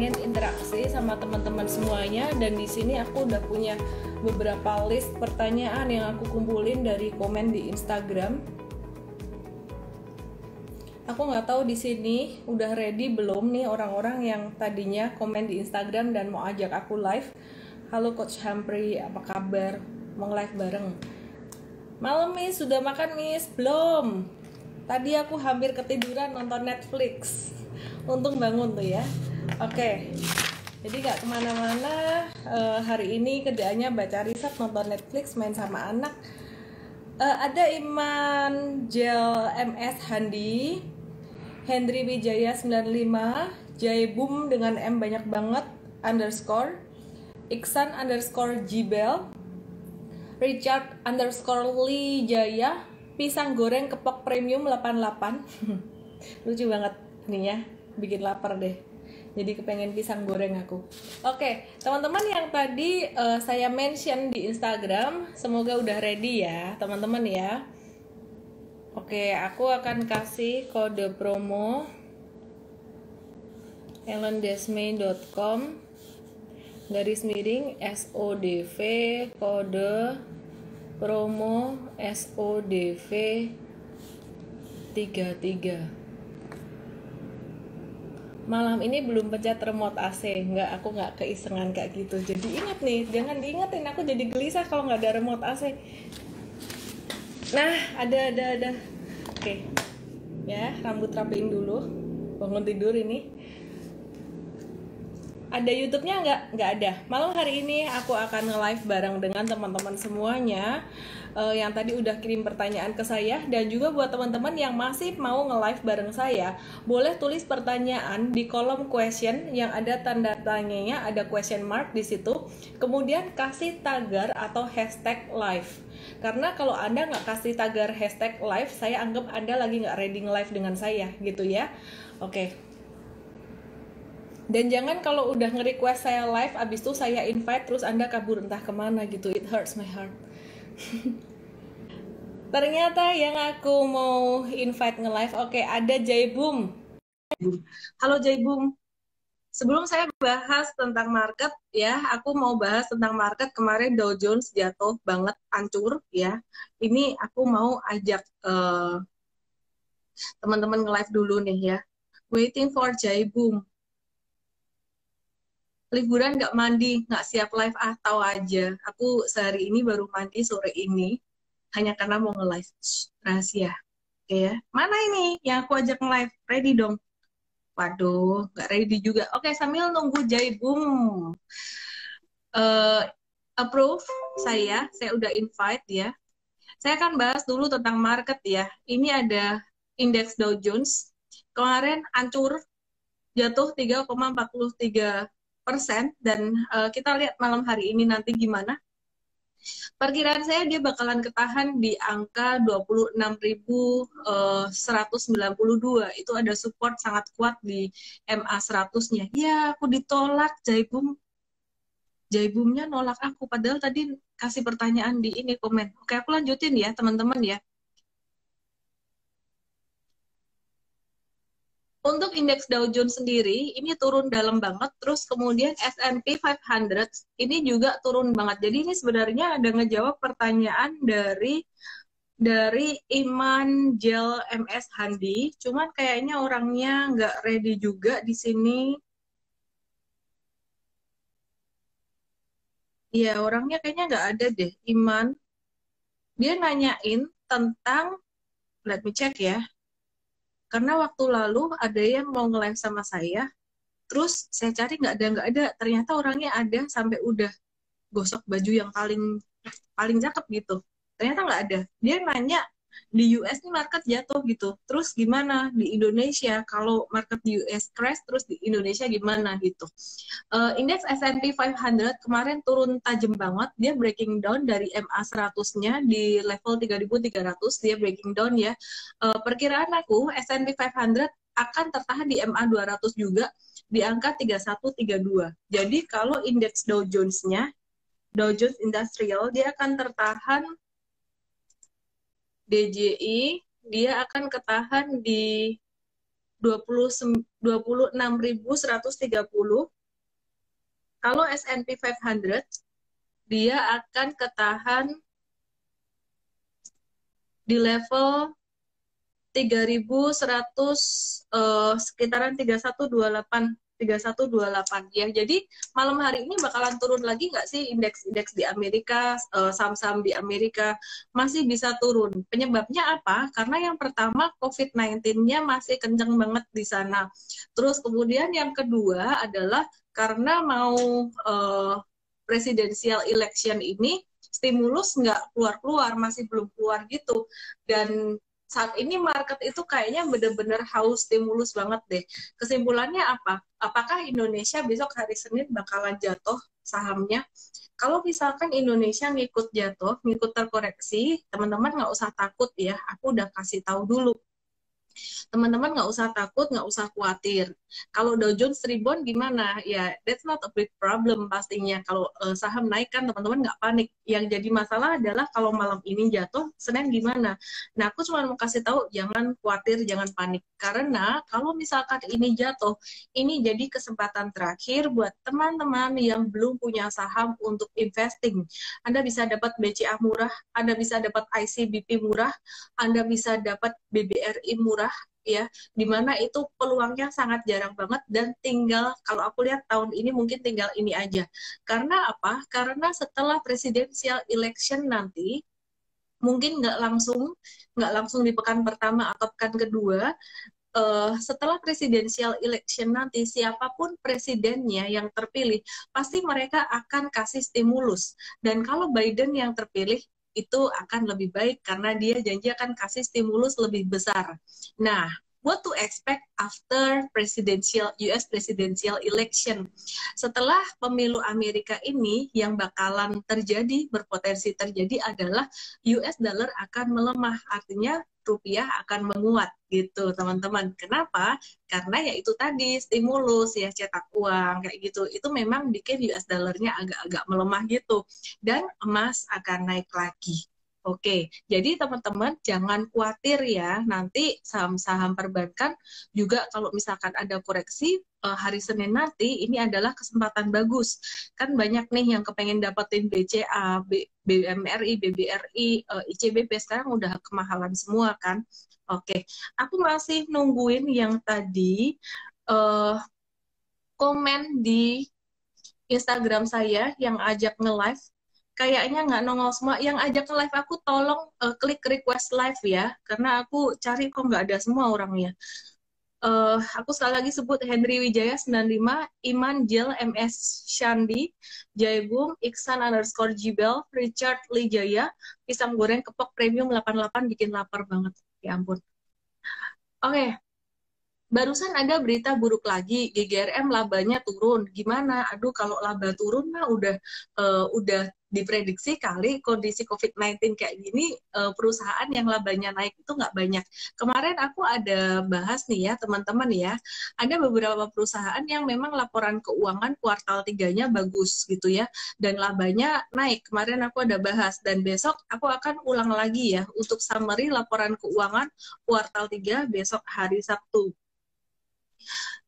pengen interaksi sama teman-teman semuanya, dan di sini aku udah punya beberapa list pertanyaan yang aku kumpulin dari komen di Instagram. Aku nggak tahu di sini udah ready belum nih orang-orang yang tadinya komen di Instagram dan mau ajak aku live. Halo Coach Humphrey, apa kabar? Mau live bareng. Malam Miss, sudah makan Miss? Belum. Tadi aku hampir ketiduran nonton Netflix. Untung bangun tuh ya. Oke. Jadi gak kemana-mana. Hari ini kerjaannya baca riset, nonton Netflix, main sama anak. Ada Iman Jel MS Handi, Hendry Wijaya 95, Jaibum dengan M banyak banget, _ Iksan _ Jibel, Richard _ Lee Jaya, pisang goreng kepok premium 88. Lucu banget nih ya, bikin lapar deh. Jadi kepengen pisang goreng aku. Oke, teman-teman yang tadi saya mention di Instagram, semoga udah ready ya teman-teman ya. Oke, aku akan kasih kode promo ellendesmay.com _SODV, kode promo SODV 33. Malam ini belum pencet remote AC, aku nggak keisengan kayak gitu. Jadi ingat nih, jangan diingetin, aku jadi gelisah kalau nggak ada remote AC. Nah, ada. Oke, ya rambut rapiin dulu, bangun tidur ini. Ada YouTube-nya nggak ada. Malam hari ini aku akan nge-live bareng dengan teman-teman semuanya yang tadi udah kirim pertanyaan ke saya, dan juga buat teman-teman yang masih mau nge-live bareng saya, boleh tulis pertanyaan di kolom question yang ada tanda tanyanya, ada question mark di situ. Kemudian kasih tagar atau hashtag live. Karena kalau Anda nggak kasih tagar hashtag live, saya anggap Anda lagi nggak ready nge-live dengan saya, gitu ya. Oke. Dan jangan kalau udah nge-request saya live, abis itu saya invite, terus Anda kabur entah kemana gitu. It hurts my heart. Ternyata yang aku mau invite nge-live, oke, ada Jaibum. Halo Jaibum. Sebelum saya bahas tentang market ya, aku mau bahas tentang market. Kemarin Dow Jones jatuh banget, hancur ya. Ini aku mau ajak teman-teman nge-live dulu nih ya. Waiting for Jaibum. Liburan nggak mandi, nggak siap live, tahu aja. Aku sehari ini baru mandi sore ini, hanya karena mau nge-live. Rahasia. Oke ya. Mana ini yang aku ajak nge-live? Ready dong. Waduh, nggak ready juga. Oke, sambil nunggu Jaibum approve saya udah invite ya. Saya akan bahas dulu tentang market ya. Ini ada indeks Dow Jones. Kemarin hancur, jatuh 3,43%, dan kita lihat malam hari ini nanti gimana. Perkiraan saya dia bakalan ketahan di angka 26.192. Itu ada support sangat kuat di MA 100-nya. Ya, aku ditolak Jaibumnya nolak aku, padahal tadi kasih pertanyaan di ini komen. Oke, aku lanjutin ya teman-teman ya. Untuk indeks Dow Jones sendiri, ini turun dalam banget, terus kemudian S&P 500 ini juga turun banget. Jadi ini sebenarnya ada ngejawab pertanyaan dari Iman Jel MS Handi, cuman kayaknya orangnya nggak ready juga di sini. Iya, orangnya kayaknya nggak ada deh, Iman. Dia nanyain tentang, let me check ya, karena waktu lalu ada yang mau nge-live sama saya, terus saya cari nggak ada, ternyata orangnya ada sampai udah gosok baju yang paling cakep gitu, ternyata nggak ada. Dia nanya di US nih market jatuh gitu, terus gimana di Indonesia, kalau market di US crash terus di Indonesia gimana gitu. Indeks S&P 500 kemarin turun tajam banget, dia breaking down dari MA 100-nya di level 3.300, dia breaking down ya. Perkiraan aku S&P 500 akan tertahan di MA 200 juga, di angka 3132. Jadi kalau indeks Dow Jones-nya, Dow Jones Industrial, dia akan tertahan, DJI dia akan ketahan di 26.130. Kalau S&P 500 dia akan ketahan di level 3.100, sekitaran 3128 ya. Jadi malam hari ini bakalan turun lagi nggak sih indeks-indeks di Amerika, saham-saham di Amerika masih bisa turun. Penyebabnya apa? Karena yang pertama COVID-19-nya masih kenceng banget di sana. Terus kemudian yang kedua adalah karena mau presidential election ini stimulus nggak keluar-keluar, masih belum keluar gitu. Dan saat ini market itu kayaknya bener-bener haus stimulus banget deh. Kesimpulannya apa? Apakah Indonesia besok hari Senin bakalan jatuh sahamnya? Kalau misalkan Indonesia ngikut jatuh, ngikut terkoreksi, teman-teman nggak usah takut ya. Aku udah kasih tahu dulu. Teman-teman nggak usah takut, nggak usah khawatir. Kalau Dow Jones rebound gimana? Ya, that's not a big problem pastinya. Kalau saham naik kan teman-teman nggak panik. Yang jadi masalah adalah kalau malam ini jatuh, Senin gimana? Nah, aku cuma mau kasih tahu, jangan khawatir, jangan panik. Karena kalau misalkan ini jatuh, ini jadi kesempatan terakhir buat teman-teman yang belum punya saham untuk investing. Anda bisa dapat BCA murah, Anda bisa dapat ICBP murah, Anda bisa dapat BBRI murah, ya, dimana itu peluangnya sangat jarang banget dan tinggal, kalau aku lihat tahun ini mungkin tinggal ini aja. Karena apa? Karena setelah presidential election nanti mungkin nggak langsung di pekan pertama atau pekan kedua. Setelah presidential election nanti siapapun presidennya yang terpilih pasti mereka akan kasih stimulus, dan kalau Biden yang terpilih itu akan lebih baik karena dia janji akan kasih stimulus lebih besar. Nah, what to expect after US presidential election? Setelah pemilu Amerika ini yang bakalan terjadi, berpotensi terjadi adalah US dollar akan melemah, artinya rupiah akan menguat gitu teman-teman. Kenapa? Karena ya itu tadi stimulus ya, cetak uang kayak gitu. Itu memang bikin US dollarnya agak-agak melemah gitu. Dan emas akan naik lagi. Oke, jadi teman-teman jangan khawatir ya, nanti saham-saham perbankan juga kalau misalkan ada koreksi hari Senin nanti, ini adalah kesempatan bagus. Kan banyak nih yang kepengen dapetin BCA, BMRI, BBRI, ICBP, sekarang udah kemahalan semua kan. Oke, aku masih nungguin yang tadi komen di Instagram saya yang ajak nge-live. Kayaknya nggak nongol semua. Yang ajak ke live aku tolong klik request live ya, karena aku cari kok nggak ada semua orangnya. Aku sekali lagi sebut Henry Wijaya 95, Iman Jil MS Shandi, Jaibum, Iksan underscore Jibel, Richard Lijaya, pisang goreng kepok premium 88 bikin lapar banget. Ya ampun. Oke. Barusan ada berita buruk lagi, GGRM labanya turun. Gimana? Aduh, kalau laba turun mah udah diprediksi kali kondisi COVID-19 kayak gini, perusahaan yang labanya naik itu nggak banyak. Kemarin aku ada bahas nih ya, teman-teman ya, ada beberapa perusahaan yang memang laporan keuangan kuartal 3-nya bagus gitu ya, dan labanya naik. Kemarin aku ada bahas, dan besok aku akan ulang lagi ya untuk summary laporan keuangan kuartal 3 besok hari Sabtu.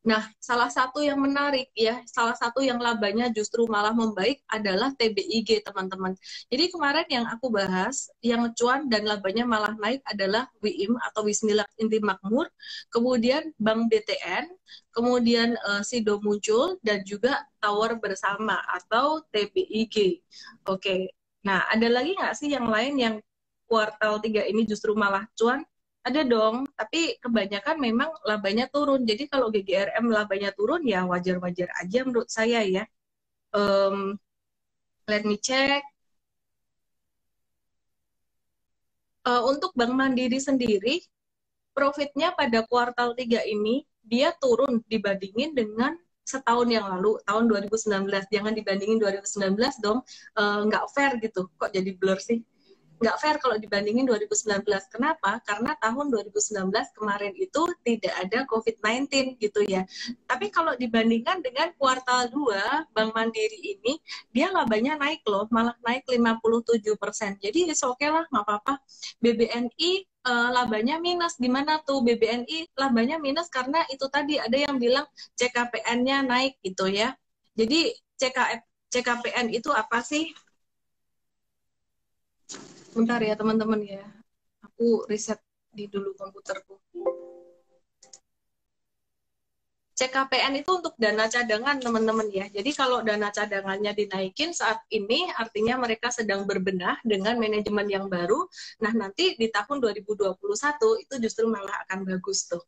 Nah, salah satu yang menarik ya, salah satu yang labanya justru malah membaik adalah TBIG, teman-teman. Jadi kemarin yang aku bahas, yang cuan dan labanya malah naik adalah WIM atau Wismilak Inti Makmur, kemudian Bank BTN, kemudian Sido muncul, dan juga Tower Bersama atau TBIG. Oke, nah ada lagi nggak sih yang lain yang kuartal 3 ini justru malah cuan? Ada dong, tapi kebanyakan memang labanya turun. Jadi kalau GGRM labanya turun ya wajar-wajar aja menurut saya ya. Let me check. Untuk Bank Mandiri sendiri, profitnya pada kuartal 3 ini dia turun dibandingin dengan setahun yang lalu, tahun 2019. Jangan dibandingin 2019 dong, nggak fair gitu. Kok jadi blur sih? Nggak fair kalau dibandingin 2019. Kenapa? Karena tahun 2019 kemarin itu tidak ada COVID-19 gitu ya. Tapi kalau dibandingkan dengan kuartal 2, Bank Mandiri ini, dia labanya naik loh, malah naik 57%. Jadi oke lah, nggak apa-apa. BBNI labanya minus. Gimana tuh BBNI labanya minus? Karena itu tadi ada yang bilang CKPN-nya naik gitu ya. Jadi CKPN itu apa sih? Bentar ya teman-teman ya. Aku riset di dulu komputerku. CKPN itu untuk dana cadangan teman-teman ya. Jadi kalau dana cadangannya dinaikin saat ini artinya mereka sedang berbenah dengan manajemen yang baru. Nah nanti di tahun 2021 itu justru malah akan bagus tuh.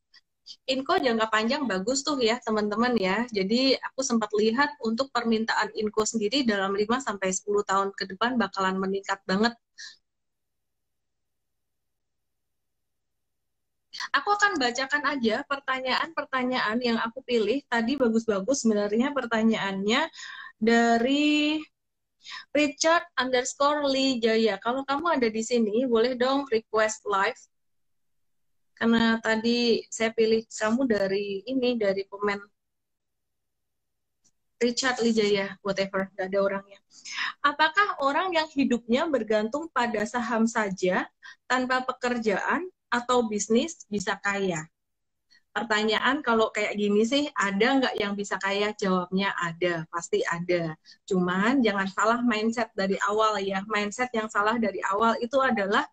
Inko jangka panjang bagus tuh ya teman-teman ya. Jadi aku sempat lihat untuk permintaan Inko sendiri dalam 5-10 tahun ke depan bakalan meningkat banget. Aku akan bacakan aja pertanyaan-pertanyaan yang aku pilih. Tadi bagus-bagus sebenarnya pertanyaannya dari Richard_Lee Jaya. Kalau kamu ada di sini, boleh dong request live. Karena tadi saya pilih kamu dari ini, dari komen Richard Lee Jaya, whatever, nggak ada orangnya. Apakah orang yang hidupnya bergantung pada saham saja, tanpa pekerjaan atau bisnis, bisa kaya? Pertanyaan kalau kayak gini sih, ada nggak yang bisa kaya? Jawabnya ada, pasti ada. Cuman jangan salah mindset dari awal ya. Mindset yang salah dari awal itu adalah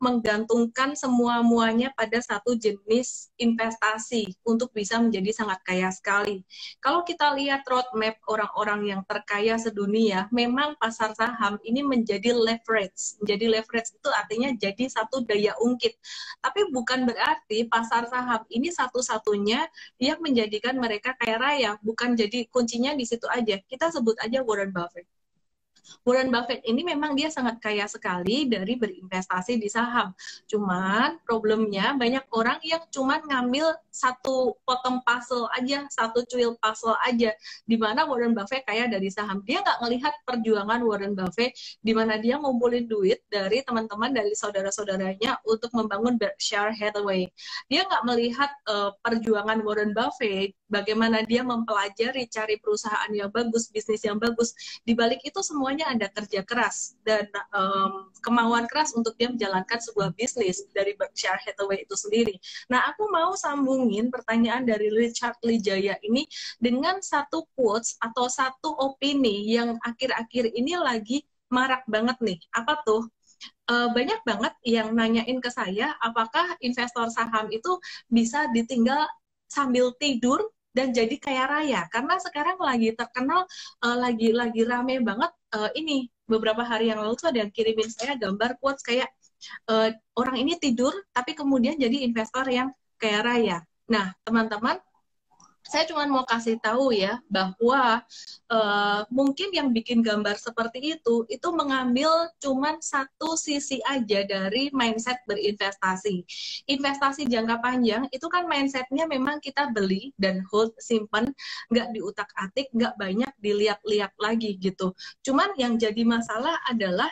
menggantungkan semua-muanya pada satu jenis investasi untuk bisa menjadi sangat kaya sekali. Kalau kita lihat roadmap orang-orang yang terkaya sedunia, memang pasar saham ini menjadi leverage. Menjadi leverage itu artinya jadi satu daya ungkit. Tapi bukan berarti pasar saham ini satu-satunya yang menjadikan mereka kaya raya. Bukan jadi kuncinya di situ aja. Kita sebut aja Warren Buffett. Warren Buffett ini memang dia sangat kaya sekali dari berinvestasi di saham. Cuman problemnya banyak orang yang cuman ngambil satu potong puzzle aja, satu cuil puzzle aja, di mana Warren Buffett kaya dari saham. Dia nggak melihat perjuangan Warren Buffett, di mana dia ngumpulin duit dari teman-teman, dari saudara-saudaranya untuk membangun Berkshire Hathaway. Dia nggak melihat perjuangan Warren Buffett, bagaimana dia mempelajari, cari perusahaan yang bagus, bisnis yang bagus. Di balik itu semuanya ada kerja keras dan kemauan keras untuk dia menjalankan sebuah bisnis dari Berkshire Hathaway itu sendiri. Nah, aku mau sambungin pertanyaan dari Richard Lee Jaya ini dengan satu quotes atau satu opini yang akhir-akhir ini lagi marak banget nih. Apa tuh? Banyak banget yang nanyain ke saya, apakah investor saham itu bisa ditinggal sambil tidur dan jadi kaya raya? Karena sekarang lagi terkenal, lagi rame banget ini. Beberapa hari yang lalu tuh ada yang kirimin saya gambar quotes kayak orang ini tidur tapi kemudian jadi investor yang kaya raya. Nah, teman-teman, saya cuma mau kasih tahu ya bahwa mungkin yang bikin gambar seperti itu mengambil cuma satu sisi aja dari mindset berinvestasi. Investasi jangka panjang itu kan mindsetnya memang kita beli dan hold, simpan, nggak diutak-atik, nggak banyak dilihat-lihat lagi gitu. Cuman yang jadi masalah adalah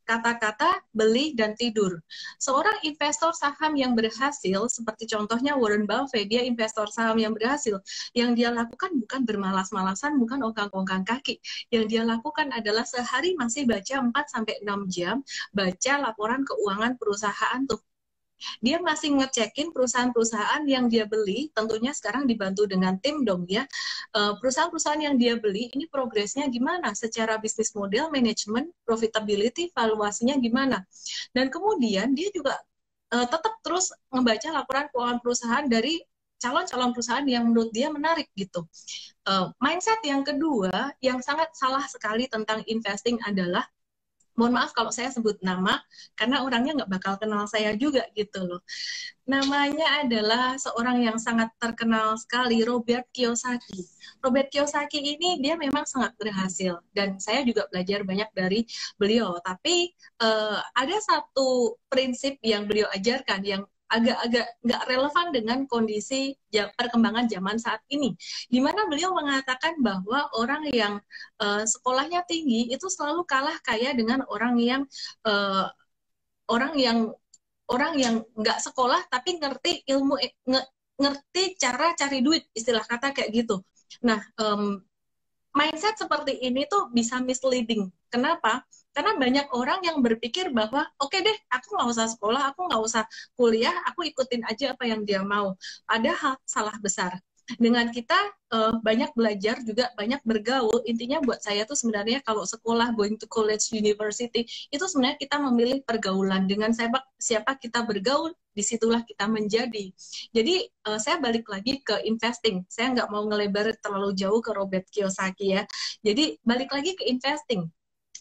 kata-kata beli dan tidur. Seorang investor saham yang berhasil, seperti contohnya Warren Buffett, dia investor saham yang berhasil, yang dia lakukan bukan bermalas-malasan, bukan ongkang-ongkang kaki. Yang dia lakukan adalah sehari masih baca 4-6 jam, baca laporan keuangan perusahaan tuh. Dia masih ngecekin perusahaan-perusahaan yang dia beli, tentunya sekarang dibantu dengan tim dong ya. Perusahaan-perusahaan yang dia beli, ini progresnya gimana? Secara bisnis model, manajemen, profitability, valuasinya gimana? Dan kemudian dia juga tetap terus membaca laporan keuangan perusahaan dari calon-calon perusahaan yang menurut dia menarik gitu. Mindset yang kedua, yang sangat salah sekali tentang investing adalah, mohon maaf kalau saya sebut nama, karena orangnya nggak bakal kenal saya juga gitu loh. Namanya adalah seorang yang sangat terkenal sekali, Robert Kiyosaki. Robert Kiyosaki ini dia memang sangat berhasil, dan saya juga belajar banyak dari beliau. Tapi ada satu prinsip yang beliau ajarkan yang agak-agak nggak relevan dengan kondisi perkembangan zaman saat ini. Di mana beliau mengatakan bahwa orang yang sekolahnya tinggi itu selalu kalah kaya dengan orang yang orang yang nggak sekolah tapi ngerti ilmu, ngerti cara cari duit, istilah kata kayak gitu. Nah, mindset seperti ini tuh bisa misleading. Kenapa? Karena banyak orang yang berpikir bahwa oke deh, aku nggak usah sekolah, aku nggak usah kuliah, aku ikutin aja apa yang dia mau. Padahal salah besar. Dengan kita banyak belajar juga banyak bergaul, intinya buat saya tuh sebenarnya kalau sekolah, going to college, university, itu sebenarnya kita memilih pergaulan. Dengan siapa kita bergaul, disitulah kita menjadi. Jadi saya balik lagi ke investing. Saya nggak mau ngelebar terlalu jauh ke Robert Kiyosaki ya. Jadi balik lagi ke investing.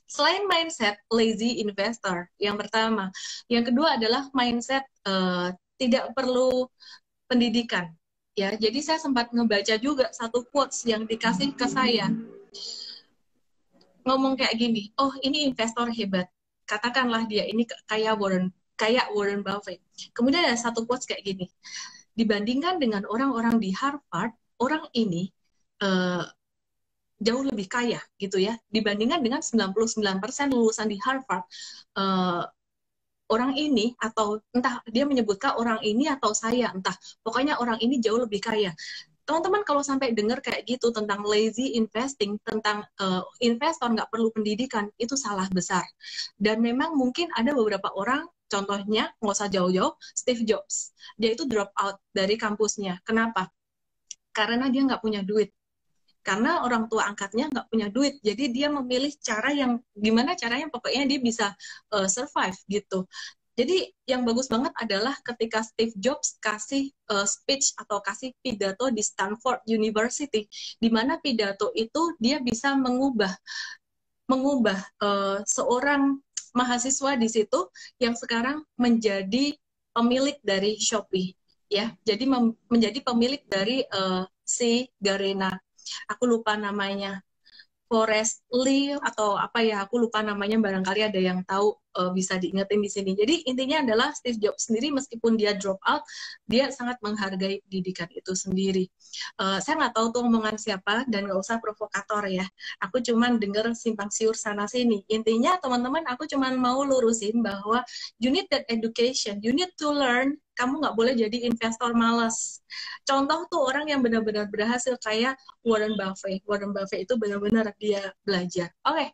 Selain mindset lazy investor, yang pertama. Yang kedua adalah mindset tidak perlu pendidikan. Ya, jadi saya sempat ngebaca juga satu quotes yang dikasih ke saya. Ngomong kayak gini, oh ini investor hebat. Katakanlah dia ini kayak Warren Buffett. Kemudian ada satu quotes kayak gini. Dibandingkan dengan orang-orang di Harvard, orang ini jauh lebih kaya gitu ya. Dibandingkan dengan 99% lulusan di Harvard, orang ini atau entah dia menyebutkan orang ini atau saya, entah pokoknya orang ini jauh lebih kaya. Teman-teman kalau sampai dengar kayak gitu tentang lazy investing, tentang investor nggak perlu pendidikan, itu salah besar. Dan memang mungkin ada beberapa orang, contohnya nggak usah jauh-jauh, Steve Jobs. Dia itu drop out dari kampusnya. Kenapa? Karena dia nggak punya duit. Karena orang tua angkatnya nggak punya duit, jadi dia memilih cara yang gimana caranya pokoknya dia bisa survive gitu. Jadi yang bagus banget adalah ketika Steve Jobs kasih speech atau kasih pidato di Stanford University, di mana pidato itu dia bisa mengubah seorang mahasiswa di situ yang sekarang menjadi pemilik dari Shopee, ya. Jadi menjadi pemilik dari si Garena. Aku lupa namanya, Forest Lee atau apa ya, aku lupa namanya, barangkali ada yang tahu bisa diingetin di sini. Jadi intinya adalah Steve Jobs sendiri meskipun dia drop out, dia sangat menghargai pendidikan itu sendiri. Saya nggak tahu tuh omongan siapa dan nggak usah provokator ya. Aku cuman denger simpang siur sana sini. Intinya teman-teman, aku cuman mau lurusin bahwa you need that education, you need to learn. Kamu nggak boleh jadi investor malas. Contoh tuh orang yang benar-benar berhasil kayak Warren Buffett. Warren Buffett itu benar-benar dia belajar. Oke.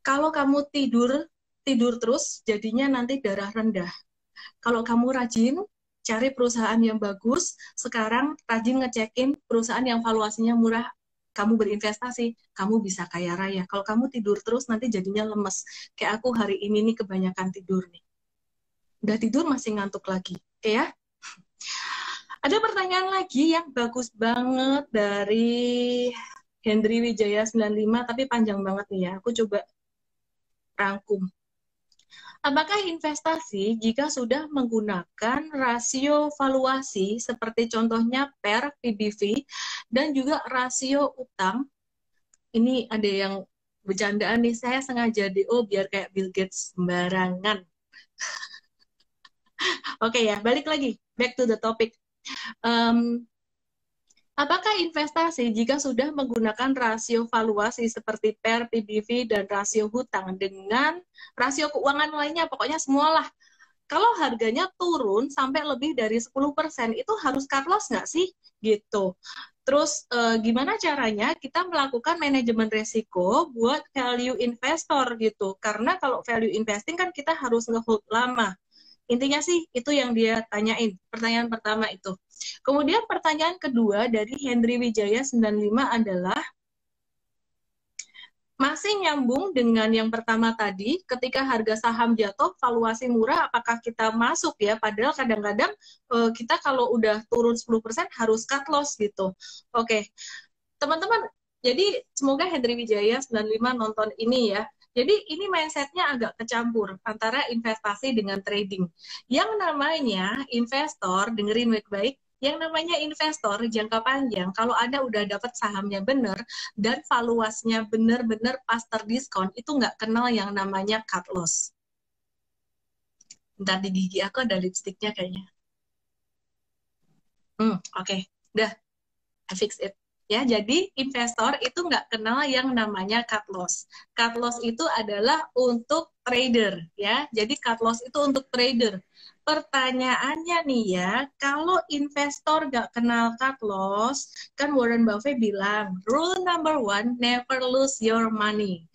Kalau kamu tidur terus, jadinya nanti darah rendah. Kalau kamu rajin, cari perusahaan yang bagus, sekarang rajin ngecekin perusahaan yang valuasinya murah, kamu berinvestasi, kamu bisa kaya raya. Kalau kamu tidur terus, nanti jadinya lemes. Kayak aku hari ini nih kebanyakan tidur nih. Udah tidur masih ngantuk lagi. Oke ya? Ada pertanyaan lagi yang bagus banget dari Hendry Wijaya 95, tapi panjang banget nih ya. Aku coba rangkum. Apakah investasi jika sudah menggunakan rasio valuasi seperti contohnya PER, PBV, dan juga rasio utang? Ini ada yang bercandaan nih, saya sengaja DO biar kayak Bill Gates sembarangan. Oke ya, balik lagi, back to the topic. Apakah investasi jika sudah menggunakan rasio valuasi seperti PER, PBV, dan rasio hutang dengan rasio keuangan lainnya, pokoknya semualah. Kalau harganya turun sampai lebih dari 10%, itu harus cut loss nggak sih? Gitu. Terus gimana caranya kita melakukan manajemen resiko buat value investor gitu. Karena kalau value investing kan kita harus nge-hold lama. Intinya sih itu yang dia tanyain, pertanyaan pertama itu. Kemudian pertanyaan kedua dari Hendry Wijaya 95 adalah, masih nyambung dengan yang pertama tadi, ketika harga saham jatuh, valuasi murah, apakah kita masuk ya? Padahal kadang-kadang kita kalau udah turun 10% harus cut loss gitu. Oke, teman-teman, jadi semoga Hendry Wijaya 95 nonton ini ya. Jadi ini mindsetnya agak kecampur antara investasi dengan trading. Yang namanya investor, dengerin baik-baik, yang namanya investor jangka panjang, kalau Anda udah dapat sahamnya benar dan valuasinya benar-benar pas terdiskon, itu nggak kenal yang namanya cut loss. Bentar, di gigi aku ada lipstiknya kayaknya. Oke. Udah, I fix it. Ya, jadi investor itu nggak kenal yang namanya cut loss. Cut loss itu adalah untuk trader, ya. Jadi cut loss itu untuk trader. pertanyaannya nih ya, kalau investor nggak kenal cut loss, kan Warren Buffett bilang, rule number one, never lose your money.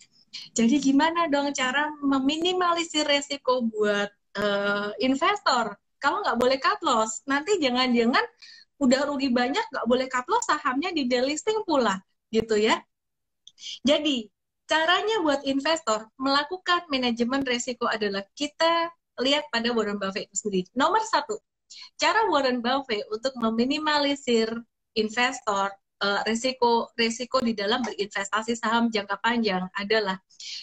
Jadi gimana dong cara meminimalisir resiko buat investor? Kalau nggak boleh cut loss, nanti jangan-jangan udah rugi banyak, nggak boleh cut loss, sahamnya di delisting pula, gitu ya. Jadi, caranya buat investor melakukan manajemen resiko adalah kita lihat pada Warren Buffett itu sendiri. Nomor satu, cara Warren Buffett untuk meminimalisir investor resiko di dalam berinvestasi saham jangka panjang adalah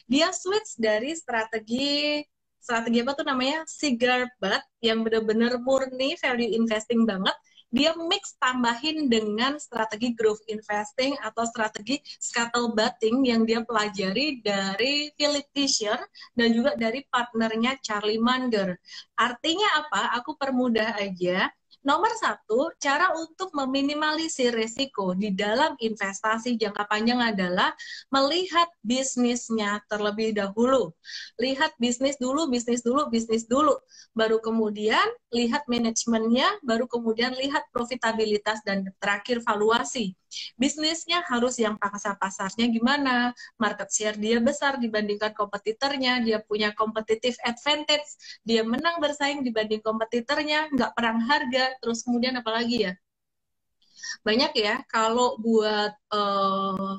dia switch dari strategi apa tuh namanya cigar butt yang benar-benar murni value investing banget, dia mix tambahin dengan strategi growth investing atau strategi scuttlebutting yang dia pelajari dari Philip Fisher dan juga dari partnernya Charlie Munger. Artinya apa? Aku permudah aja. Nomor satu, cara untuk meminimalisir risiko di dalam investasi jangka panjang adalah melihat bisnisnya terlebih dahulu. Lihat bisnis dulu, bisnis dulu, bisnis dulu. Baru kemudian lihat manajemennya, baru kemudian lihat profitabilitas dan terakhir valuasi. Bisnisnya harus yang pasarnya gimana, market share dia besar dibandingkan kompetitornya, dia punya competitive advantage, dia menang bersaing dibanding kompetitornya, nggak perang harga, terus kemudian apalagi ya? Banyak ya, kalau buat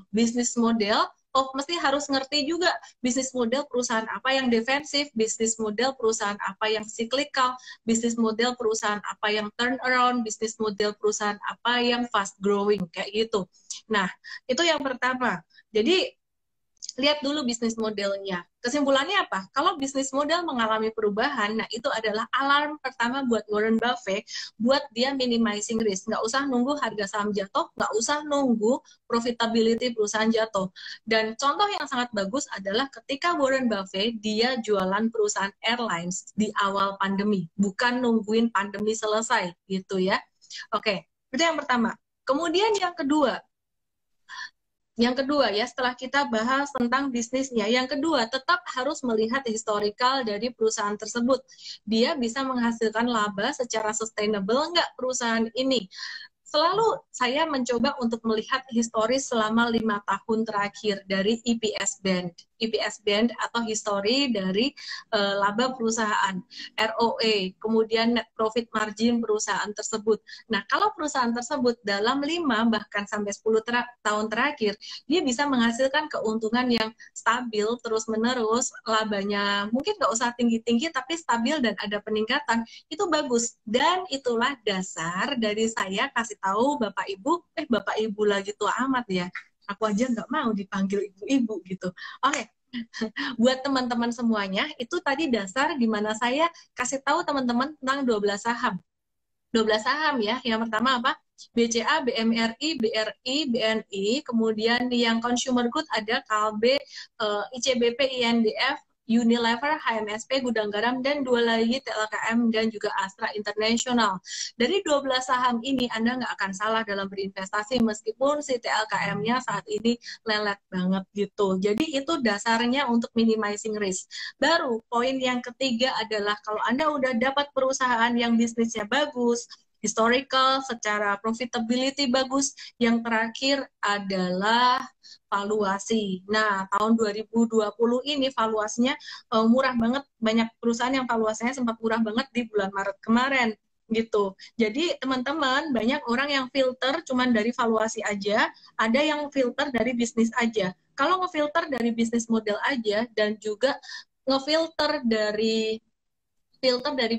bisnis model, mesti harus ngerti juga bisnis model perusahaan apa yang defensif, bisnis model perusahaan apa yang cyclical, bisnis model perusahaan apa yang turnaround, bisnis model perusahaan apa yang fast growing, kayak gitu. Nah, itu yang pertama. Jadi, lihat dulu bisnis modelnya. Kesimpulannya apa? Kalau bisnis model mengalami perubahan, nah itu adalah alarm pertama buat Warren Buffett, buat dia minimizing risk. Nggak usah nunggu harga saham jatuh, nggak usah nunggu profitability perusahaan jatuh. Dan contoh yang sangat bagus adalah ketika Warren Buffett, dia jualan perusahaan airlines di awal pandemi, bukan nungguin pandemi selesai, gitu ya. Oke, itu yang pertama. Kemudian yang kedua ya, setelah kita bahas tentang bisnisnya, yang kedua tetap harus melihat historical dari perusahaan tersebut. Dia bisa menghasilkan laba secara sustainable nggak perusahaan ini? Selalu saya mencoba untuk melihat historis selama 5 tahun terakhir dari EPS band atau histori dari laba perusahaan, ROE, kemudian net profit margin perusahaan tersebut. Nah, kalau perusahaan tersebut dalam 5 bahkan sampai 10 tahun terakhir, dia bisa menghasilkan keuntungan yang stabil terus-menerus, labanya mungkin nggak usah tinggi-tinggi tapi stabil dan ada peningkatan, itu bagus. Dan itulah dasar dari saya kasih tahu Bapak Ibu lagi tua amat ya. Aku aja nggak mau dipanggil ibu-ibu gitu. Oke, buat teman-teman semuanya, itu tadi dasar di mana saya kasih tahu teman-teman tentang 12 saham. 12 saham ya. Yang pertama apa? BCA, BMRI, BRI, BNI, kemudian yang consumer good ada Kalbe, ICBP, INDF, Unilever, HMSP, Gudang Garam, dan 2 lagi TLKM dan juga Astra International. Dari 12 saham ini Anda nggak akan salah dalam berinvestasi meskipun si TLKM-nya saat ini lelet banget gitu. Jadi itu dasarnya untuk minimizing risk. Baru poin yang ketiga adalah kalau Anda udah dapat perusahaan yang bisnisnya bagus, historical, secara profitability bagus, yang terakhir adalah valuasi. Nah, tahun 2020 ini valuasinya murah banget, banyak perusahaan yang valuasinya sempat murah banget di bulan Maret kemarin gitu. Jadi teman-teman, banyak orang yang filter cuman dari valuasi aja, ada yang filter dari bisnis aja. Kalau ngefilter dari bisnis model aja dan juga ngefilter dari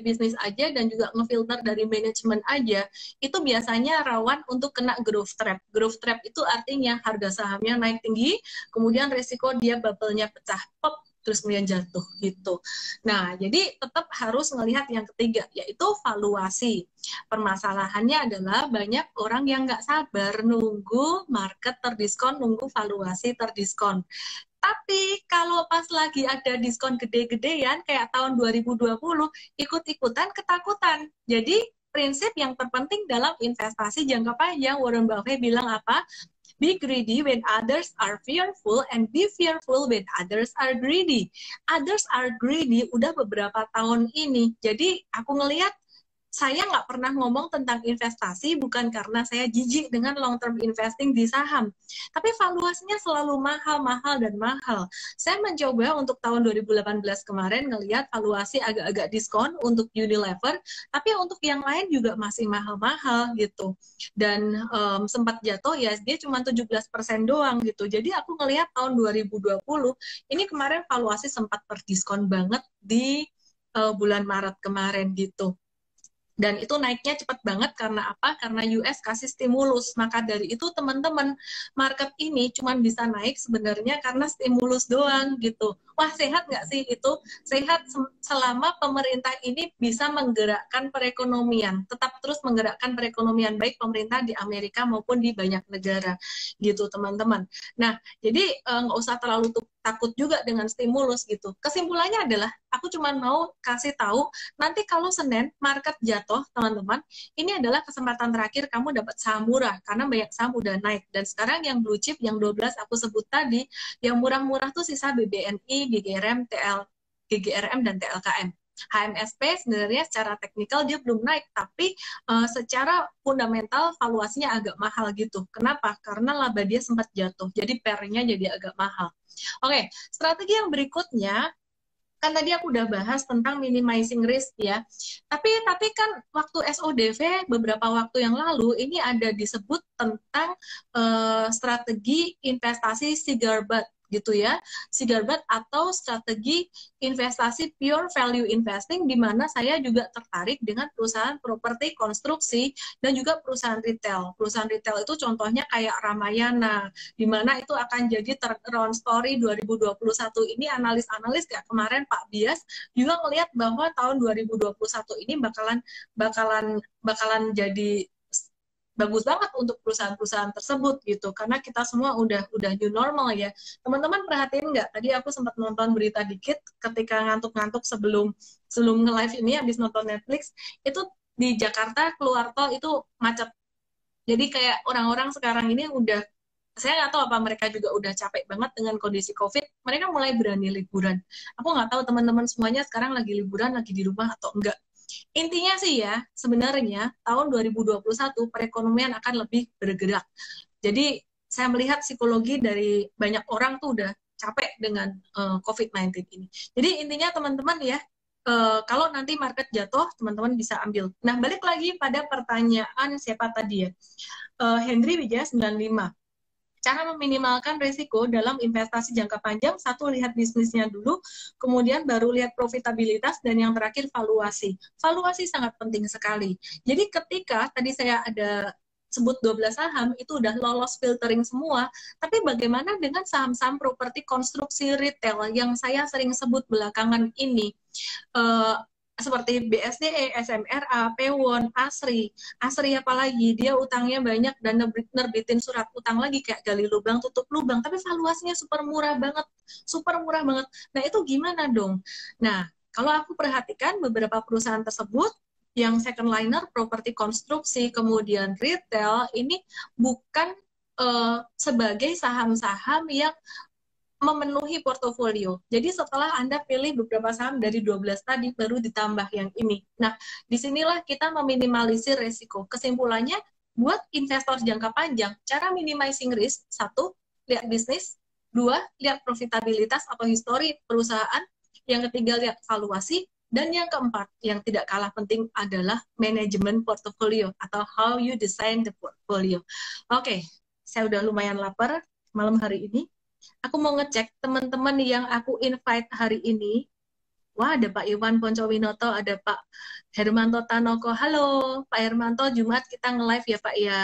bisnis aja dan juga ngefilter dari manajemen aja, itu biasanya rawan untuk kena growth trap. Growth trap itu artinya harga sahamnya naik tinggi, kemudian resiko dia bubble-nya pecah, pop, terus kemudian jatuh gitu. Nah, jadi tetap harus melihat yang ketiga, yaitu valuasi. Permasalahannya adalah banyak orang yang nggak sabar nunggu market terdiskon, nunggu valuasi terdiskon. Tapi kalau pas lagi ada diskon gede-gedean kayak tahun 2020, ikut-ikutan ketakutan. Jadi prinsip yang terpenting dalam investasi jangka panjang, Warren Buffett bilang apa? Be greedy when others are fearful and be fearful when others are greedy. Others are greedy udah beberapa tahun ini. Jadi aku ngelihat saya nggak pernah ngomong tentang investasi bukan karena saya jijik dengan long term investing di saham. Tapi valuasinya selalu mahal, mahal, dan mahal. Saya mencoba untuk tahun 2018 kemarin ngelihat valuasi agak-agak diskon untuk Unilever, tapi untuk yang lain juga masih mahal-mahal gitu. Dan sempat jatuh ya dia cuma 17% doang gitu. Jadi aku ngelihat tahun 2020 ini kemarin valuasi sempat terdiskon banget di bulan Maret kemarin gitu. Dan itu naiknya cepat banget karena apa? Karena US kasih stimulus. Maka dari itu teman-teman, market ini cuma bisa naik sebenarnya karena stimulus doang gitu. Wah, sehat nggak sih itu? Sehat selama pemerintah ini bisa menggerakkan perekonomian. Tetap terus menggerakkan perekonomian baik pemerintah di Amerika maupun di banyak negara gitu teman-teman. Nah, jadi nggak usah terlalu takut juga dengan stimulus gitu. Kesimpulannya adalah aku cuma mau kasih tahu nanti kalau Senin market jatuh teman-teman, ini adalah kesempatan terakhir kamu dapat saham murah karena banyak saham udah naik. Dan sekarang yang blue chip yang 12 aku sebut tadi, yang murah-murah tuh sisa BBNI, GGRM dan TLKM. HMSP sebenarnya secara teknikal dia belum naik, tapi secara fundamental valuasinya agak mahal gitu. Kenapa? Karena laba dia sempat jatuh, jadi pairnya jadi agak mahal. Oke, strategi yang berikutnya, kan tadi aku udah bahas tentang minimizing risk ya. Tapi kan waktu SODV beberapa waktu yang lalu ini ada disebut tentang strategi investasi cigar butt gitu ya, cigar butt atau strategi investasi pure value investing, di mana saya juga tertarik dengan perusahaan properti konstruksi dan juga perusahaan retail. Perusahaan retail itu contohnya kayak Ramayana, di mana itu akan jadi turnaround story 2021 ini. Analis-analis kayak kemarin Pak Bias juga melihat bahwa tahun 2021 ini bakalan jadi bagus banget untuk perusahaan-perusahaan tersebut gitu, karena kita semua udah new normal ya. Teman-teman perhatiin nggak, tadi aku sempat nonton berita dikit ketika ngantuk-ngantuk sebelum nge-live ini, habis nonton Netflix, itu di Jakarta keluar tol itu macet. Jadi kayak orang-orang sekarang ini udah, saya nggak tahu apa mereka juga udah capek banget dengan kondisi COVID, mereka mulai berani liburan. Aku nggak tahu teman-teman semuanya sekarang lagi liburan, lagi di rumah atau enggak. Intinya sih ya, sebenarnya tahun 2021 perekonomian akan lebih bergerak. Jadi saya melihat psikologi dari banyak orang tuh udah capek dengan COVID-19 ini. Jadi intinya teman-teman ya, kalau nanti market jatuh, teman-teman bisa ambil. Nah, balik lagi pada pertanyaan siapa tadi ya? Henry Wijaya 95. Cara meminimalkan risiko dalam investasi jangka panjang, satu, lihat bisnisnya dulu, kemudian baru lihat profitabilitas, dan yang terakhir valuasi. Valuasi sangat penting sekali. Jadi ketika tadi saya ada sebut 12 saham, itu udah lolos filtering semua, tapi bagaimana dengan saham-saham properti konstruksi retail yang saya sering sebut belakangan ini? Seperti BSDE, SMRA, Pewon, Asri apalagi, dia utangnya banyak dan nerbitin surat utang lagi kayak gali lubang tutup lubang, tapi valuasinya super murah banget. Nah itu gimana dong? Nah kalau aku perhatikan beberapa perusahaan tersebut yang second liner, properti konstruksi, kemudian retail, ini bukan sebagai saham-saham yang memenuhi portofolio. Jadi setelah Anda pilih beberapa saham dari 12 tadi, baru ditambah yang ini. Nah, disinilah kita meminimalisir resiko. Kesimpulannya, buat investor jangka panjang, cara minimizing risk, satu, lihat bisnis, dua, lihat profitabilitas atau histori perusahaan, yang ketiga, lihat valuasi, dan yang keempat, yang tidak kalah penting adalah manajemen portofolio atau how you design the portfolio. Oke, saya udah lumayan lapar malam hari ini. Aku mau ngecek teman-teman yang aku invite hari ini. Wah, ada Pak Iwan Poncowinoto, ada Pak Hermanto Tanoko. Halo, Pak Hermanto, Jumat kita nge-live ya Pak ya.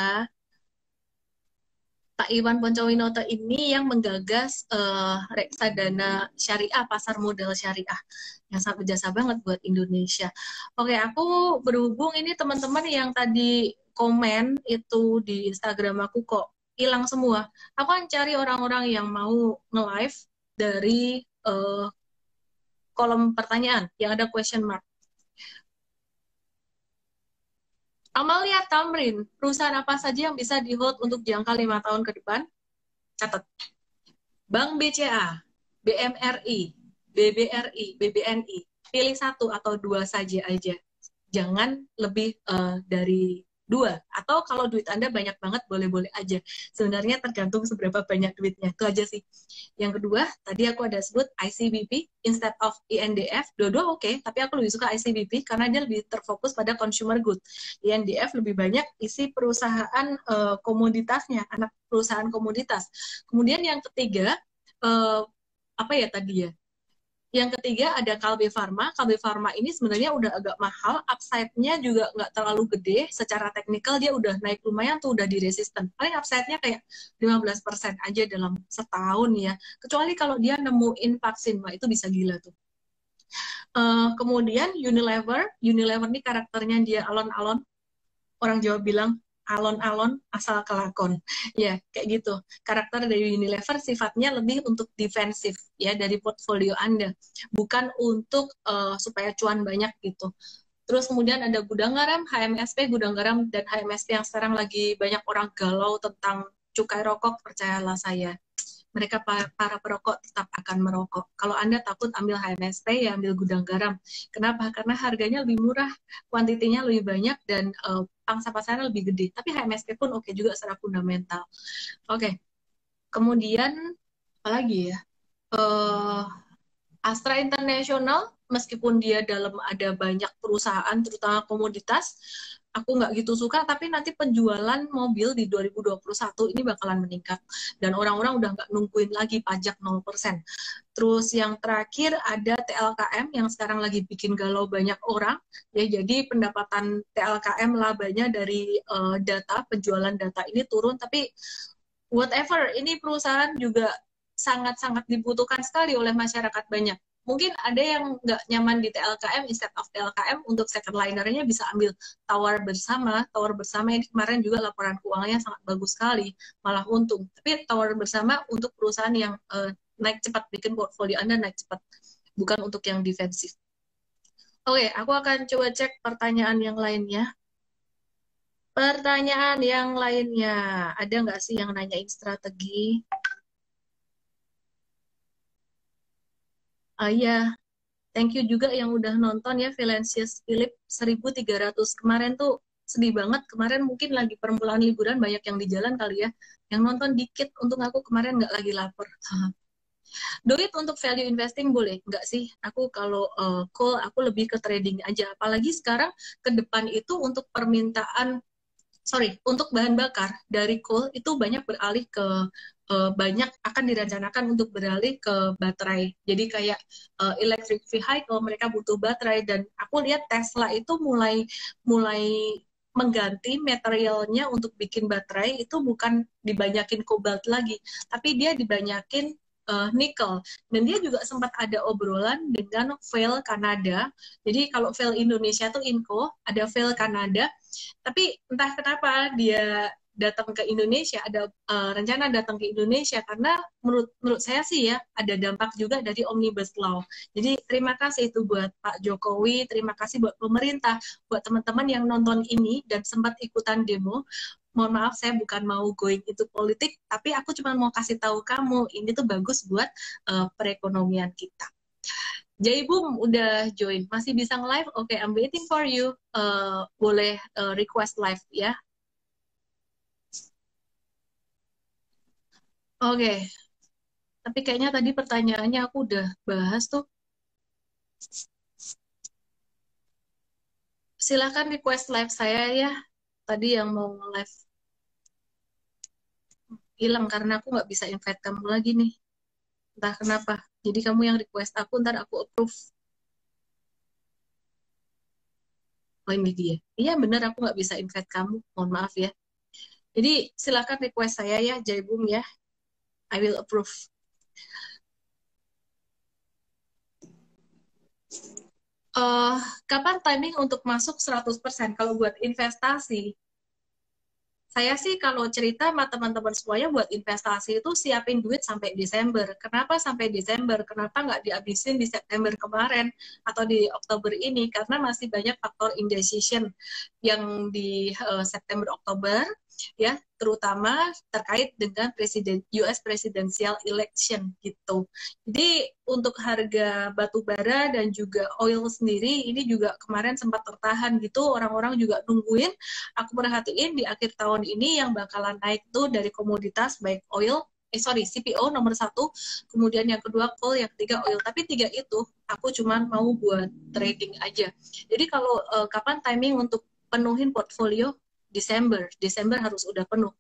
Pak Iwan Poncowinoto ini yang menggagas reksadana syariah, pasar modal syariah, yang sangat berjasa banget buat Indonesia. Oke, aku berhubung ini teman-teman yang tadi komen itu di Instagram aku kok hilang semua. Aku akan cari orang-orang yang mau nge-live dari kolom pertanyaan yang ada question mark. Amalia Tamrin, perusahaan apa saja yang bisa di-hold untuk jangka 5 tahun ke depan? Catat. Bank BCA, BMRI, BBRI, BBNI. Pilih satu atau dua saja aja. Jangan lebih dari dua. Atau kalau duit Anda banyak banget, boleh-boleh aja. Sebenarnya tergantung seberapa banyak duitnya. Itu aja sih. Yang kedua, tadi aku ada sebut ICBP instead of INDF. Dua-dua oke, tapi aku lebih suka ICBP karena dia lebih terfokus pada consumer good. INDF lebih banyak isi perusahaan komoditasnya, anak perusahaan komoditas. Kemudian yang ketiga, apa ya tadi ya? Yang ketiga ada Kalbe Pharma. Kalbe Pharma ini sebenarnya udah agak mahal, upside-nya juga nggak terlalu gede. Secara teknikal dia udah naik lumayan tuh, udah di resisten. Paling upside-nya kayak 15% aja dalam setahun ya. Kecuali kalau dia nemuin vaksin, wah itu bisa gila tuh. Kemudian Unilever. Unilever ini karakternya dia alon-alon. Orang Jawa bilang alon-alon asal kelakon. Ya, kayak gitu. Karakter dari Unilever sifatnya lebih untuk defensif ya dari portfolio Anda, bukan untuk supaya cuan banyak gitu. Terus kemudian ada gudang garam, HMSP, gudang garam dan HMSP yang sekarang lagi banyak orang galau tentang cukai rokok, percayalah saya. Mereka para perokok tetap akan merokok. Kalau Anda takut ambil HMSP, ya ambil gudang garam. Kenapa? Karena harganya lebih murah, kuantitinya lebih banyak, dan pangsa pasarnya lebih gede. Tapi HMSP pun oke juga secara fundamental. Oke. Kemudian, apa lagi ya? Astra International, meskipun dia dalam ada banyak perusahaan, terutama komoditas, aku nggak gitu suka, tapi nanti penjualan mobil di 2021 ini bakalan meningkat. Dan orang-orang udah nggak nungguin lagi pajak 0%. Terus yang terakhir ada TLKM yang sekarang lagi bikin galau banyak orang. Ya, jadi pendapatan TLKM labanya dari data, penjualan data ini turun, tapi whatever, ini perusahaan juga sangat-sangat dibutuhkan sekali oleh masyarakat banyak. Mungkin ada yang nggak nyaman di TLKM, instead of TLKM, untuk second linernya bisa ambil Tawar Bersama. Tawar Bersama ini kemarin juga laporan keuangannya sangat bagus sekali, malah untung. Tapi Tawar Bersama untuk perusahaan yang naik cepat, bikin portfolio Anda naik cepat, bukan untuk yang defensif. Oke, aku akan coba cek pertanyaan yang lainnya. Pertanyaan yang lainnya, ada nggak sih yang nanyain strategi? Iya, thank you juga yang udah nonton ya, Vilencius Philip 1300. Kemarin tuh sedih banget, kemarin mungkin lagi permulaan liburan, banyak yang di jalan kali ya. Yang nonton dikit, untung aku kemarin nggak lagi lapar. Duit untuk value investing boleh? Nggak sih, aku kalau call, aku lebih ke trading aja. Apalagi sekarang ke depan itu untuk permintaan, untuk bahan bakar dari coal itu banyak beralih ke banyak akan direncanakan untuk beralih ke baterai. Jadi kayak electric vehicle mereka butuh baterai, dan aku lihat Tesla itu mulai mulai mengganti materialnya untuk bikin baterai itu bukan dibanyakin kobalt lagi, tapi dia dibanyakin nikel. Dan dia juga sempat ada obrolan dengan Vail Kanada. Jadi kalau Vail Indonesia tuh Inco, ada Vail Kanada. Tapi entah kenapa dia datang ke Indonesia, ada rencana datang ke Indonesia karena menurut saya sih ya ada dampak juga dari Omnibus Law. Jadi terima kasih itu buat Pak Jokowi, terima kasih buat pemerintah, buat teman-teman yang nonton ini dan sempat ikutan demo. Mohon maaf, saya bukan mau going itu politik, tapi aku cuma mau kasih tahu kamu ini tuh bagus buat perekonomian kita. Jaibum udah join, masih bisa nge-live? Oke, I'm waiting for you. Boleh request live ya. Oke, tapi kayaknya tadi pertanyaannya aku udah bahas tuh. Silahkan request live saya ya. Tadi yang mau nge-live hilang karena aku nggak bisa invite kamu lagi nih. Entah kenapa. Jadi kamu yang request aku, ntar aku approve. Oh ini dia. Iya bener, aku nggak bisa invite kamu. Mohon maaf ya. Jadi silakan request saya ya, Jaibum ya. I will approve. Kapan timing untuk masuk 100%? Kalau buat investasi, Saya sih kalau cerita sama teman-teman semuanya buat investasi itu siapin duit sampai Desember. Kenapa sampai Desember? Kenapa nggak dihabisin di September kemarin atau di Oktober ini? Karena masih banyak faktor indecision yang di September Oktober, ya, terutama terkait dengan US presidential election gitu. Jadi untuk harga batu bara dan juga oil sendiri ini juga kemarin sempat tertahan gitu, orang-orang juga nungguin. Aku perhatiin di akhir tahun ini yang bakalan naik tuh dari komoditas baik oil, CPO nomor 1, kemudian yang kedua coal, yang ketiga oil. Tapi 3 itu aku cuman mau buat trading aja. Jadi kalau kapan timing untuk penuhin portfolio? Desember harus udah penuh.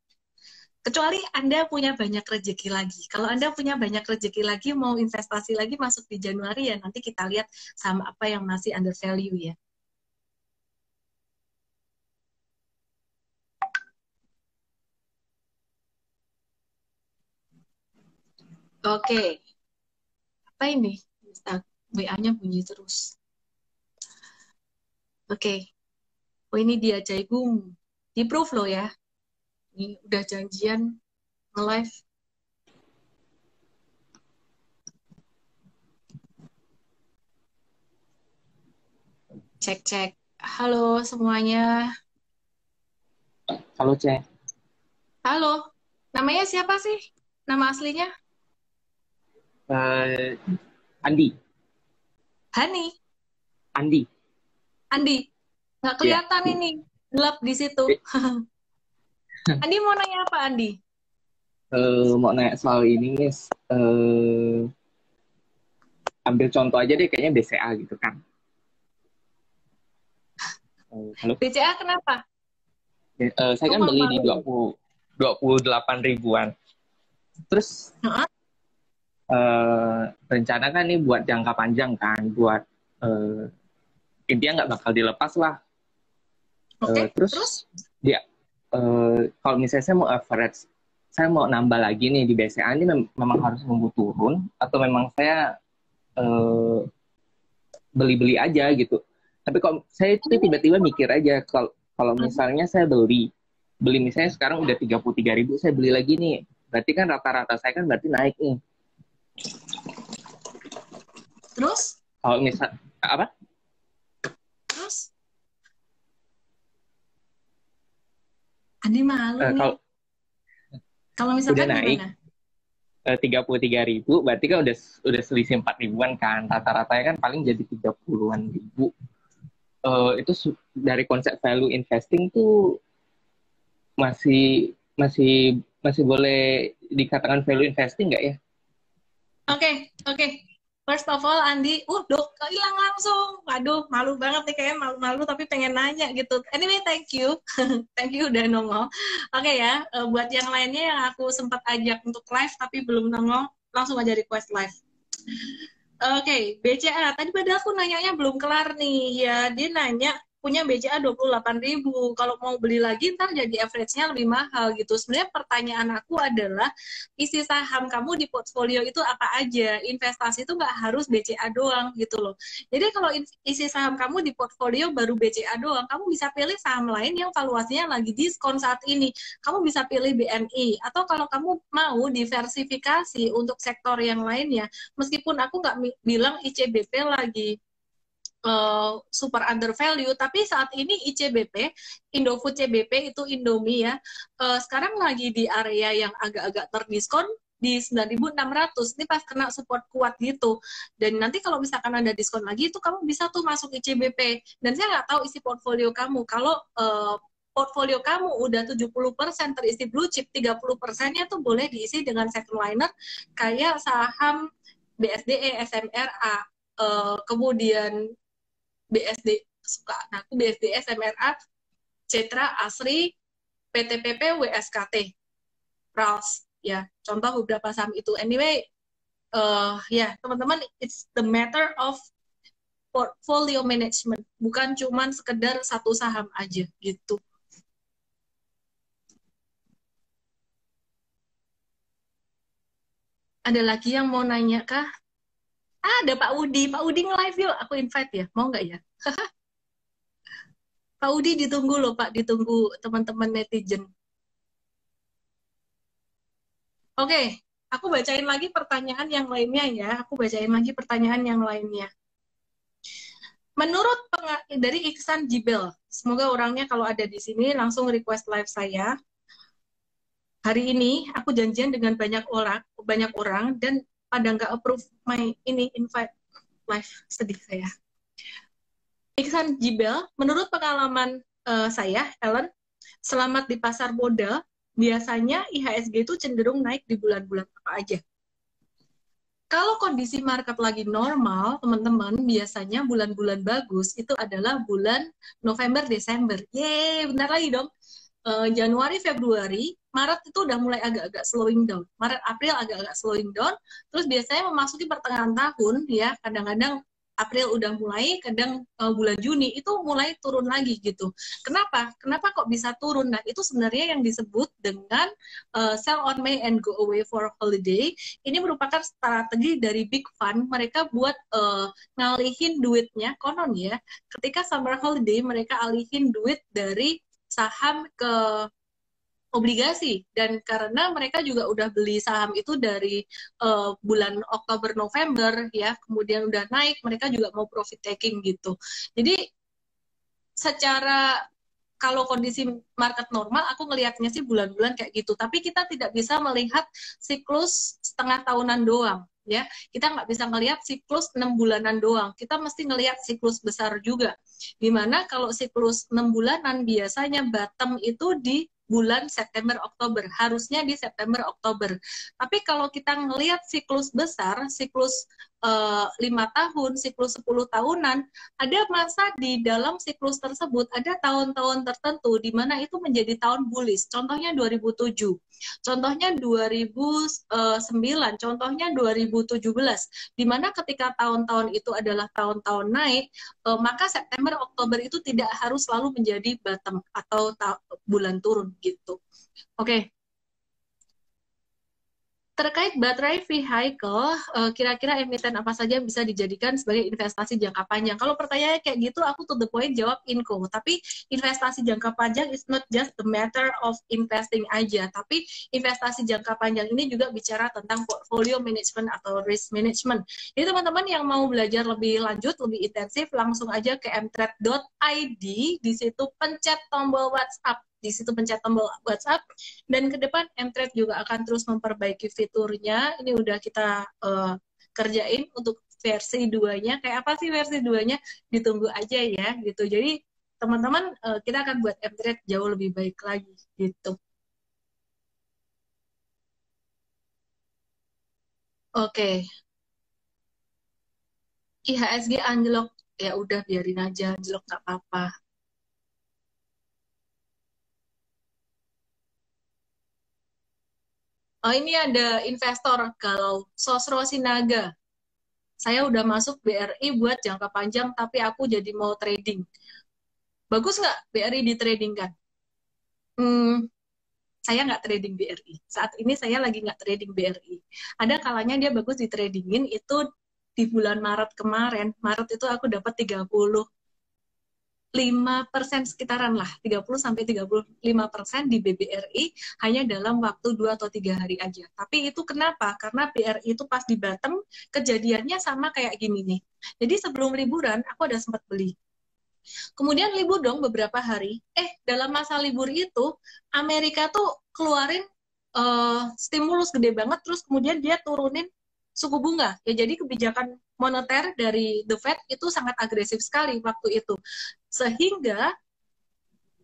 Kecuali Anda punya banyak rezeki lagi. Kalau Anda punya banyak rezeki lagi, mau investasi lagi masuk di Januari ya, nanti kita lihat sama apa yang masih under value ya. Oke, apa ini? WA-nya bunyi terus. Oke, oh ini dia Jagung. Di-proof loh ya. Ini udah janjian nge-live. Cek-cek. Halo semuanya. Halo, Ce. Halo. Namanya siapa sih? Nama aslinya? Andi. Hani. Andi. Andi. Nggak kelihatan ini. Gelap di situ. Andi mau nanya apa, Andi? Mau nanya soal ini, Miss. Ambil contoh aja deh, kayaknya BCA gitu kan. Halo? BCA kenapa? Saya kan beli di 28 ribuan. Terus rencana kan nih buat jangka panjang kan, buat intinya nggak bakal dilepas lah. Terus dia kalau misalnya saya mau average, saya mau nambah lagi nih di BCA ini memang harus nunggu turun atau memang saya beli-beli aja gitu. Tapi kalau saya itu tiba-tiba mikir aja kalau misalnya saya beli misalnya sekarang udah 33.000, saya beli lagi nih. Berarti kan rata-rata saya kan berarti naik nih. Terus? Kalau misal apa? Terus? Andi malu nih. Kalau misalkan udah naik, gimana? 33.000, berarti kan udah selisih 4 ribuan kan. Rata-ratanya kan paling jadi 30-an ribu. Itu dari konsep value investing tuh masih boleh dikatakan value investing nggak ya? Oke. First of all, Andi, hilang langsung. Waduh, malu banget nih, kayaknya malu-malu tapi pengen nanya gitu. Anyway, thank you. Thank you udah nongol. Oke ya, buat yang lainnya yang aku sempat ajak untuk live tapi belum nongol, langsung aja request live. Oke, BCA. Tadi padahal aku nanyanya belum kelar nih. Ya, dia nanya punya BCA 28.000. Kalau mau beli lagi ntar jadi average-nya lebih mahal gitu. Sebenarnya pertanyaan aku adalah isi saham kamu di portfolio itu apa aja? Investasi itu nggak harus BCA doang gitu loh. Jadi kalau isi saham kamu di portfolio baru BCA doang, kamu bisa pilih saham lain yang valuasinya lagi diskon saat ini. Kamu bisa pilih BNI. Atau kalau kamu mau diversifikasi untuk sektor yang lainnya, meskipun aku nggak bilang ICBP lagi super under value, tapi saat ini ICBP, Indofood CBP itu Indomie ya, sekarang lagi di area yang agak-agak terdiskon di 9.600. Ini pas kena support kuat gitu. Dan nanti kalau misalkan ada diskon lagi, itu kamu bisa tuh masuk ICBP. Dan saya nggak tahu isi portfolio kamu. Kalau portfolio kamu udah 70% terisi blue chip, 30%-nya tuh boleh diisi dengan second liner kayak saham BSDE, SMRA, kemudian BSD suka. Nah, aku BSD, SMRA, Cetra, Asri, PTPP, WSKT, Prals. Ya, contoh beberapa saham itu. Anyway, ya teman-teman, it's the matter of portfolio management, bukan cuman sekedar satu saham aja gitu. Ada lagi yang mau nanya kah? Ada Pak Udi nge-live yuk, aku invite ya, mau nggak ya? Pak Udi ditunggu loh Pak, ditunggu teman-teman netizen. Oke, aku bacain lagi pertanyaan yang lainnya ya. Aku bacain lagi pertanyaan yang lainnya. Menurut dari Iksan Jibel, semoga orangnya kalau ada di sini langsung request live saya. Hari ini aku janjian dengan banyak orang dan pada nggak approve my ini invite live, sedih saya. Iksan Jibel, menurut pengalaman saya, Ellen, selamat di pasar modal, biasanya IHSG itu cenderung naik di bulan-bulan apa aja? Kalau kondisi market lagi normal, teman-teman, biasanya bulan-bulan bagus itu adalah bulan November, Desember. Yeay, bentar lagi dong. Januari, Februari, Maret itu udah mulai agak-agak slowing down. Maret, April agak-agak slowing down. Terus biasanya memasuki pertengahan tahun, ya, kadang-kadang April udah mulai, kadang bulan Juni itu mulai turun lagi gitu. Kenapa? Kenapa kok bisa turun? Nah, itu sebenarnya yang disebut dengan sell on May and go away for holiday. Ini merupakan strategi dari big fund. Mereka buat ngalihin duitnya, konon ya. Ketika summer holiday, mereka alihin duit dari saham ke obligasi, dan karena mereka juga udah beli saham itu dari bulan Oktober November ya, kemudian udah naik, mereka juga mau profit taking gitu. Jadi secara kalau kondisi market normal, aku ngelihatnya sih bulan-bulan kayak gitu. Tapi kita tidak bisa melihat siklus setengah tahunan doang, ya. Kita nggak bisa ngelihat siklus 6 bulanan doang. Kita mesti ngelihat siklus besar juga. Dimana kalau siklus 6 bulanan biasanya bottom itu di bulan September Oktober, harusnya di September Oktober. Tapi kalau kita ngelihat siklus besar, siklus 5 tahun, siklus 10 tahunan, ada masa di dalam siklus tersebut, ada tahun-tahun tertentu di mana itu menjadi tahun bullish. Contohnya 2007, contohnya 2009, contohnya 2017. Di mana ketika tahun-tahun itu adalah tahun-tahun naik, maka September Oktober itu tidak harus selalu menjadi bottom atau bulan turun gitu. Oke. Terkait baterai vehicle, kira-kira emiten apa saja bisa dijadikan sebagai investasi jangka panjang? Kalau pertanyaannya kayak gitu, aku to the point jawab Inco. Tapi investasi jangka panjang is not just the matter of investing aja. Tapi investasi jangka panjang ini juga bicara tentang portfolio management atau risk management. Jadi teman-teman yang mau belajar lebih lanjut, lebih intensif, langsung aja ke mtrade.id. Di situ pencet tombol WhatsApp. Di situ pencet tombol WhatsApp, dan ke depan mtrade juga akan terus memperbaiki fiturnya. Ini udah kita kerjain untuk versi 2-nya. Kayak apa sih versi 2-nya? Ditunggu aja ya gitu. Jadi teman-teman, kita akan buat mtrade jauh lebih baik lagi gitu. Oke. IHSG anjlok, ya udah biarin aja anjlok, nggak apa-apa. Oh, ini ada investor kalau Sosro Sinaga. Saya udah masuk BRI buat jangka panjang, tapi aku jadi mau trading. Bagus nggak BRI di trading kan? Saya nggak trading BRI. Saat ini saya lagi nggak trading BRI. Ada kalanya dia bagus di tradingin, itu di bulan Maret kemarin. Maret itu aku dapat 35% sekitaran lah, 30-35% di BBRI hanya dalam waktu 2 atau 3 hari aja. Tapi itu kenapa? Karena BRI itu pas di bottom, kejadiannya sama kayak gini nih. Jadi sebelum liburan, aku ada sempat beli. Kemudian libur dong beberapa hari. Dalam masa libur itu, Amerika tuh keluarin stimulus gede banget, terus kemudian dia turunin suku bunga. Ya, jadi kebijakan moneter dari The Fed itu sangat agresif sekali waktu itu. Sehingga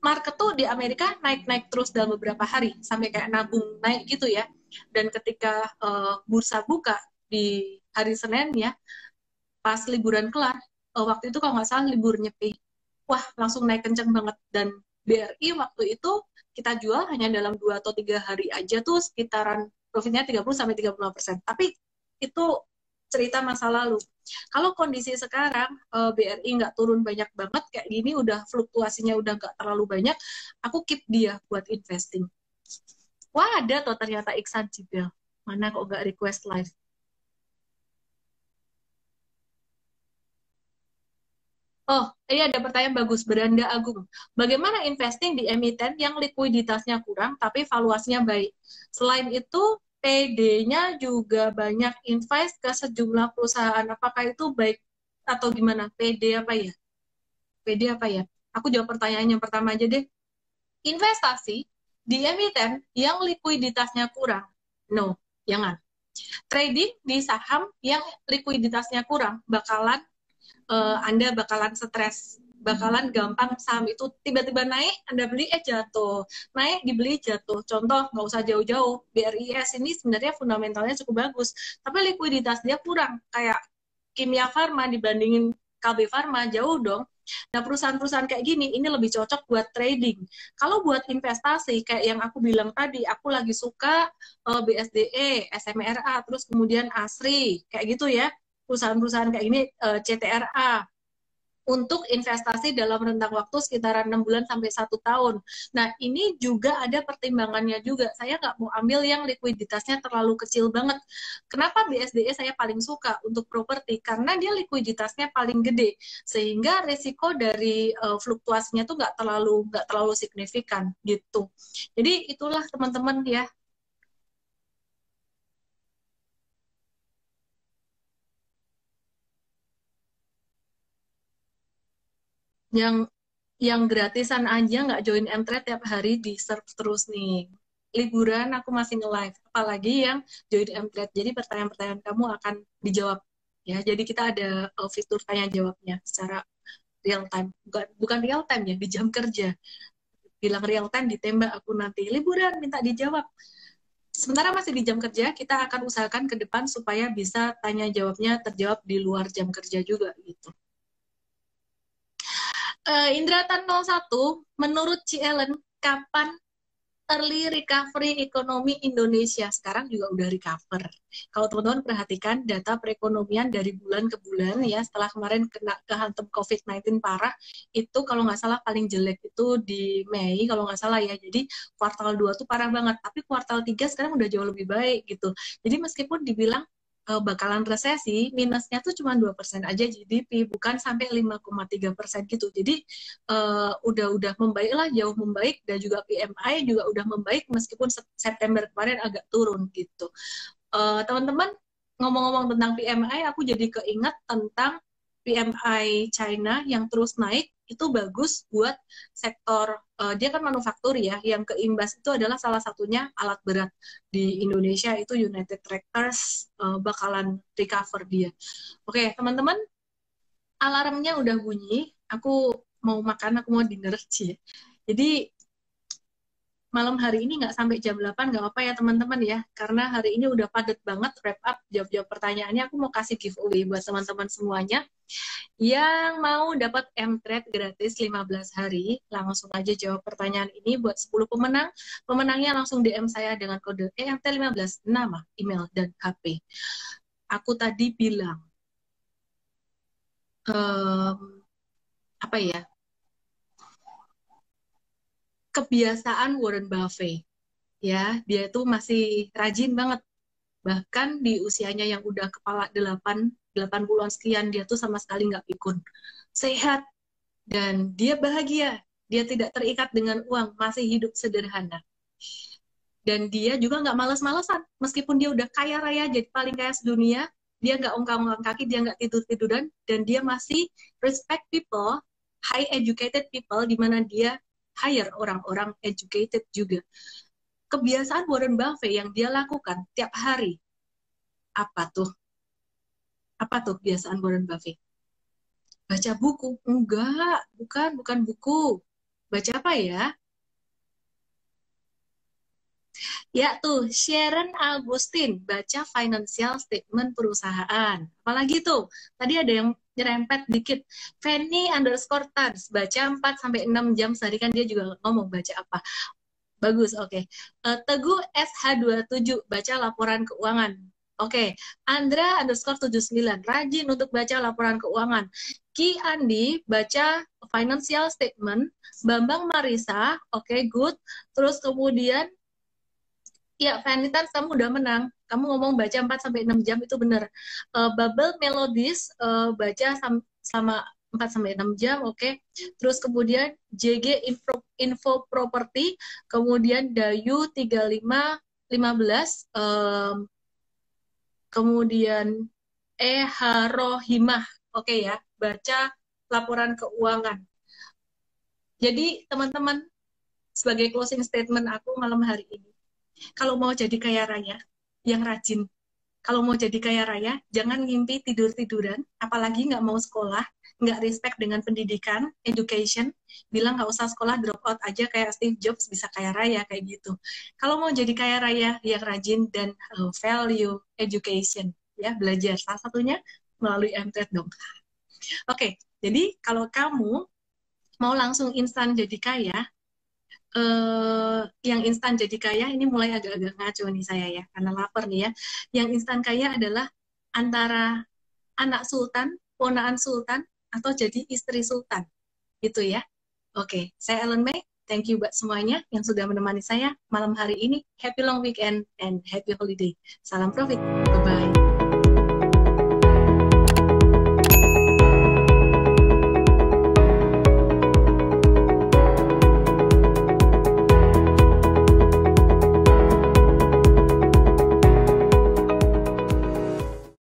market tuh di Amerika naik-naik terus dalam beberapa hari, sampai kayak nabung naik gitu ya. Dan ketika bursa buka di hari Senin ya, pas liburan kelar, waktu itu kalau nggak salah libur Nyepi, wah langsung naik kenceng banget. Dan BRI waktu itu kita jual hanya dalam 2 atau 3 hari aja tuh sekitaran profitnya 30-35%. Tapi itu cerita masa lalu. Kalau kondisi sekarang BRI nggak turun banyak banget kayak gini, udah fluktuasinya udah nggak terlalu banyak, aku keep dia buat investing. Wah, ada tuh ternyata Iksan Jibel. Mana kok nggak request live? Oh, iya ada pertanyaan bagus, Beranda Agung. Bagaimana investing di emiten yang likuiditasnya kurang tapi valuasinya baik? Selain itu, PD-nya juga banyak invest ke sejumlah perusahaan. Apakah itu baik atau gimana? PD apa ya? PD apa ya? Aku jawab pertanyaan yang pertama aja deh. Investasi di emiten yang likuiditasnya kurang. No, jangan. Trading di saham yang likuiditasnya kurang, Anda bakalan stres, bakalan gampang saham itu tiba-tiba naik, Anda beli jatuh, naik dibeli jatuh. Contoh, nggak usah jauh-jauh, BRIS ini sebenarnya fundamentalnya cukup bagus, tapi likuiditas dia kurang, kayak Kimia Farma dibandingin KB Farma jauh dong. Nah, perusahaan-perusahaan kayak gini ini lebih cocok buat trading. Kalau buat investasi kayak yang aku bilang tadi, aku lagi suka BSDE, SMRA, terus kemudian ASRI, kayak gitu ya. Perusahaan-perusahaan kayak ini, CTRA, untuk investasi dalam rentang waktu sekitaran 6 bulan sampai 1 tahun. Nah, ini juga ada pertimbangannya juga. Saya nggak mau ambil yang likuiditasnya terlalu kecil banget. Kenapa BSDE saya paling suka untuk properti? Karena dia likuiditasnya paling gede, sehingga risiko dari fluktuasinya tuh nggak terlalu signifikan gitu. Jadi itulah teman-teman ya. Yang gratisan aja nggak join Mtrade tiap hari di serve terus nih. Liburan aku masih nge-live, apalagi yang join Mtrade. Jadi pertanyaan-pertanyaan kamu akan dijawab ya. Jadi kita ada fitur tanya jawabnya secara real time. Bukan real time ya, di jam kerja. Bilang real time ditembak aku nanti. Liburan minta dijawab. Sementara masih di jam kerja, kita akan usahakan ke depan supaya bisa tanya jawabnya terjawab di luar jam kerja juga gitu. Indratan 01, menurut Ci Ellen, kapan early recovery ekonomi Indonesia? Sekarang juga udah recover. Kalau teman-teman perhatikan data perekonomian dari bulan ke bulan ya, setelah kemarin kena kehantam COVID-19 parah, itu kalau nggak salah paling jelek itu di Mei, kalau nggak salah ya. Jadi kuartal 2 tuh parah banget, tapi kuartal 3 sekarang udah jauh lebih baik gitu. Jadi meskipun dibilang bakalan resesi, minusnya tuh cuma 2% aja GDP, bukan sampai 5,3% gitu. Jadi udah membaik lah, jauh membaik, dan juga PMI juga udah membaik meskipun September kemarin agak turun gitu. Teman-teman, ngomong-ngomong tentang PMI, aku jadi keinget tentang PMI China yang terus naik. Itu bagus buat sektor, dia kan manufaktur ya, yang keimbas itu adalah salah satunya alat berat. Di Indonesia itu United Tractors bakalan recover dia. Oke, teman-teman, alarmnya udah bunyi, aku mau makan, aku mau dinner sih. Jadi malam hari ini nggak sampai jam 8, nggak apa-apa ya teman-teman ya, karena hari ini udah padat banget wrap up jawab-jawab pertanyaannya. Aku mau kasih giveaway buat teman-teman semuanya. Yang mau dapat Mtrade gratis 15 hari, langsung aja jawab pertanyaan ini buat 10 pemenang. Pemenangnya langsung DM saya dengan kode EMT15, nama, email, dan HP. Aku tadi bilang, apa ya, kebiasaan Warren Buffett. Ya, dia itu masih rajin banget. Bahkan di usianya yang udah kepala 80-an sekian, dia tuh sama sekali nggak pikun. Sehat, dan dia bahagia. Dia tidak terikat dengan uang, masih hidup sederhana. Dan dia juga nggak malas-malasan. Meskipun dia udah kaya raya, jadi paling kaya sedunia, dia nggak ongkang-ongkang kaki, dia nggak tidur-tiduran, dan dia masih respect people, high educated people, di mana dia hire orang-orang educated juga. Kebiasaan Warren Buffett yang dia lakukan tiap hari, apa tuh? Apa tuh kebiasaan Warren Buffett? Baca buku? Enggak, bukan buku. Baca apa ya? Ya tuh, Sharon Agustin, baca financial statement perusahaan. Apalagi tuh, tadi ada yang nyerempet dikit. Fanny_Tans, baca 4-6 jam sehari, kan dia juga ngomong baca apa. Bagus, oke. Teguh SH27, baca laporan keuangan. Oke. Andra_79, rajin untuk baca laporan keuangan. Ki Andi, baca financial statement. Bambang Marisa, oke, good. Terus kemudian, ya, Fanny Tans, kamu udah menang. Kamu ngomong baca 4-6 jam, itu benar. Bubble Melodies, baca sama 4-6 jam, oke. Terus kemudian JG Info Property, kemudian Dayu 35, 15, kemudian Harohimah. Oke ya, baca laporan keuangan. Jadi teman-teman, sebagai closing statement aku malam hari ini, kalau mau jadi kaya raya, yang rajin. Kalau mau jadi kaya raya, jangan ngimpi tidur-tiduran, apalagi nggak mau sekolah, nggak respect dengan pendidikan, education, bilang nggak usah sekolah, drop out aja kayak Steve Jobs bisa kaya raya, kayak gitu. Kalau mau jadi kaya raya, yang rajin dan value education, ya belajar. Salah satunya melalui MTED dong. Oke, jadi kalau kamu mau langsung instan jadi kaya, yang instan jadi kaya ini mulai agak-agak ngaco nih saya ya, karena lapar nih ya. Yang instan kaya adalah antara anak sultan, ponaan sultan, atau jadi istri sultan, gitu ya. Oke, saya Ellen May. Thank you buat semuanya yang sudah menemani saya malam hari ini. Happy long weekend and happy holiday. Salam profit. Bye-bye.